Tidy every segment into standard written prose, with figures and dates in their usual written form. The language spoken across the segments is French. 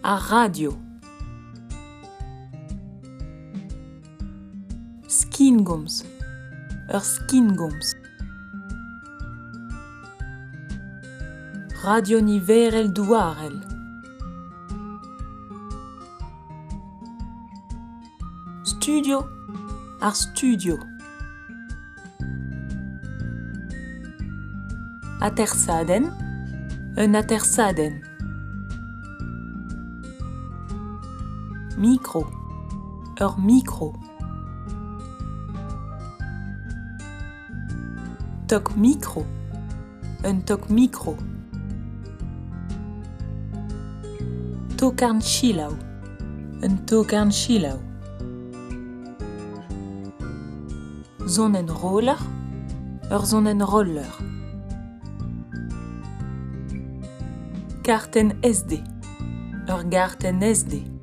a radio. Skingums, ur skingums. Radio niverel douarel. Studio, ar studio. Atersaden, un atersaden. Micro, ur micro. Tok micro, un tok micro. Tokarn chilaou, un tokarn chilaou. Zonen roller, ur zonen roller. Garten SD, ur garten SD.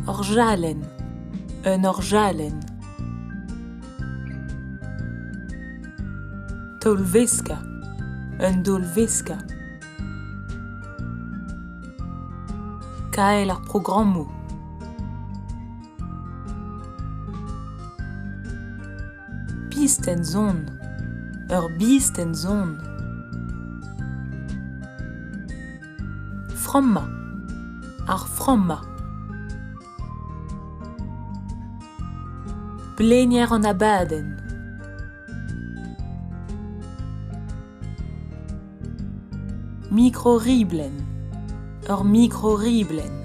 Orjalen, un orjalen. Dolveska, un dolveska. Kael ar programmou. Bisten zon, ur bisten zon. Fromma, ar fromma. Blenier an abaden. Micro-riblen, ur micro-riblen.